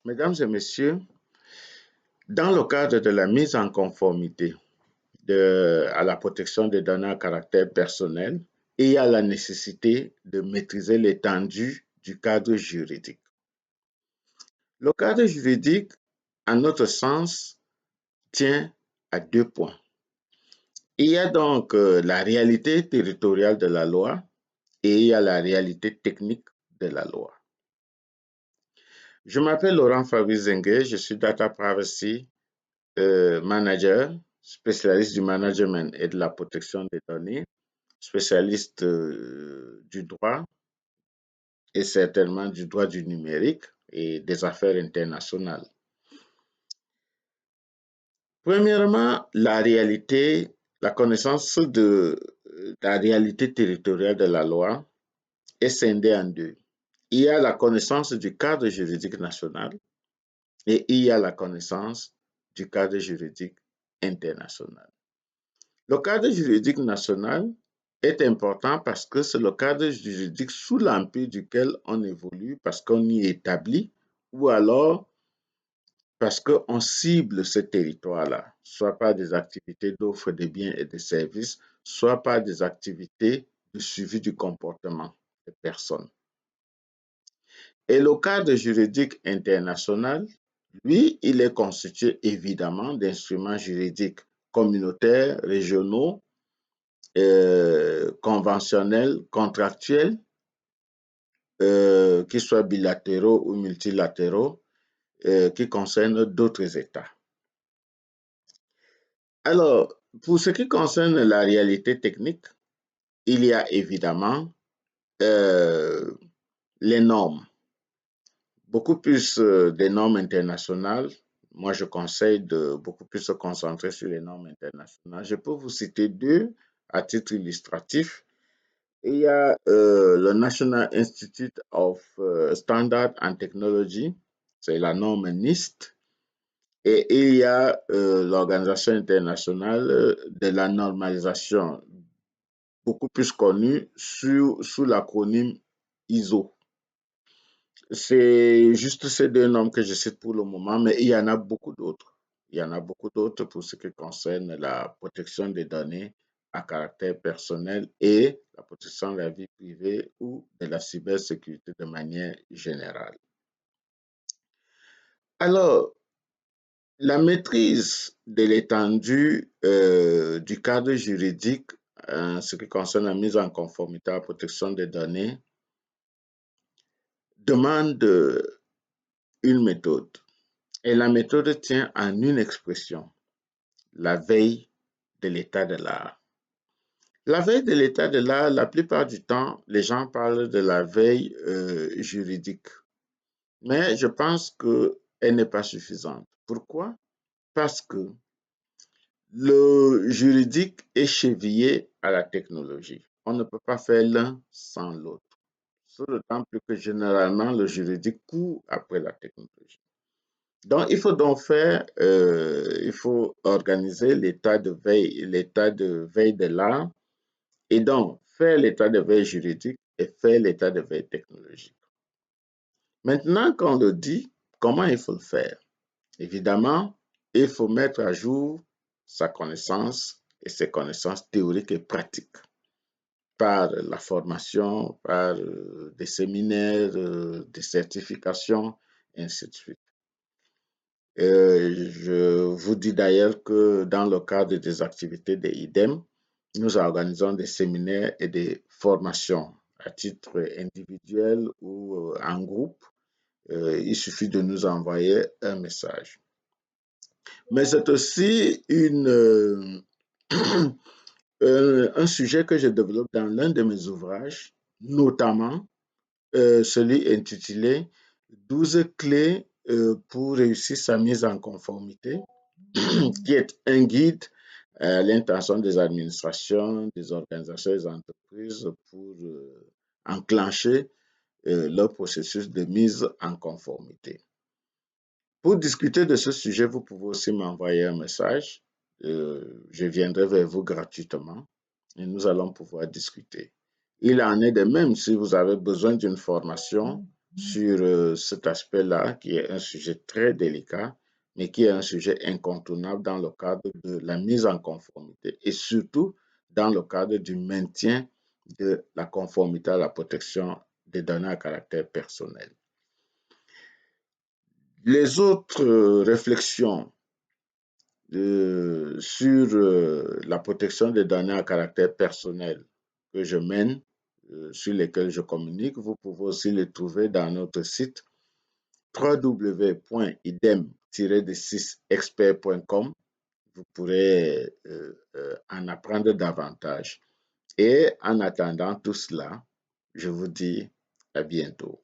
Mesdames et messieurs, dans le cadre de la mise en conformité à la protection des données à caractère personnel, il y a la nécessité de maîtriser l'étendue du cadre juridique. Le cadre juridique, à notre sens, tient à deux points. Il y a donc la réalité territoriale de la loi et il y a la réalité technique de la loi. Je m'appelle Laurent Fabrice Zengue, je suis Data Privacy Manager, spécialiste du management et de la protection des données, spécialiste du droit et certainement du droit du numérique et des affaires internationales. Premièrement, la connaissance de la réalité territoriale de la loi est scindée en deux. Il y a la connaissance du cadre juridique national et il y a la connaissance du cadre juridique international. Le cadre juridique national est important parce que c'est le cadre juridique sous l'empire duquel on évolue, parce qu'on y établit, ou alors parce qu'on cible ce territoire-là, soit par des activités d'offre de biens et de services, soit par des activités de suivi du comportement des personnes. Et le cadre juridique international, lui, il est constitué évidemment d'instruments juridiques communautaires, régionaux, conventionnels, contractuels, qu'ils soient bilatéraux ou multilatéraux, qui concernent d'autres États. Alors, pour ce qui concerne la réalité technique, il y a évidemment les normes. Beaucoup plus des normes internationales. Moi, je conseille de beaucoup plus se concentrer sur les normes internationales. Je peux vous citer deux à titre illustratif. Il y a le National Institute of Standard and Technology, c'est la norme NIST, et il y a l'Organisation internationale de la normalisation, beaucoup plus connue sous l'acronyme ISO. C'est juste ces deux normes que je cite pour le moment, mais il y en a beaucoup d'autres. Il y en a beaucoup d'autres pour ce qui concerne la protection des données à caractère personnel et la protection de la vie privée ou de la cybersécurité de manière générale. Alors, la maîtrise de l'étendue du cadre juridique en ce qui concerne la mise en conformité à la protection des données demande une méthode. Et la méthode tient en une expression, la veille de l'état de l'art. La veille de l'état de l'art, la plupart du temps, les gens parlent de la veille juridique. Mais je pense qu'elle n'est pas suffisante. Pourquoi? Parce que le juridique est chevillé à la technologie. On ne peut pas faire l'un sans l'autre. D'autant plus que généralement, le juridique court après la technologie. Donc, il faut organiser l'état de veille de l'art et donc faire l'état de veille juridique et faire l'état de veille technologique. Maintenant qu'on le dit, comment il faut le faire? Évidemment, il faut mettre à jour sa connaissance et ses connaissances théoriques et pratiques par la formation, par des séminaires, des certifications, et ainsi de suite. Je vous dis d'ailleurs que dans le cadre des activités de IDEM, nous organisons des séminaires et des formations à titre individuel ou en groupe. Il suffit de nous envoyer un message. Mais c'est aussi un sujet que je développe dans l'un de mes ouvrages, notamment celui intitulé 12 clés pour réussir sa mise en conformité, qui est un guide à l'intention des administrations, des organisations et des entreprises pour enclencher leur processus de mise en conformité. Pour discuter de ce sujet, vous pouvez aussi m'envoyer un message. Je viendrai vers vous gratuitement et nous allons pouvoir discuter. Il en est de même si vous avez besoin d'une formation sur cet aspect-là, qui est un sujet très délicat, mais qui est un sujet incontournable dans le cadre de la mise en conformité et surtout dans le cadre du maintien de la conformité à la protection des données à caractère personnel. Les autres réflexions sur la protection des données à caractère personnel que je mène, sur lesquelles je communique, vous pouvez aussi les trouver dans notre site www.idem-expert.com. Vous pourrez en apprendre davantage. Et en attendant tout cela, je vous dis à bientôt.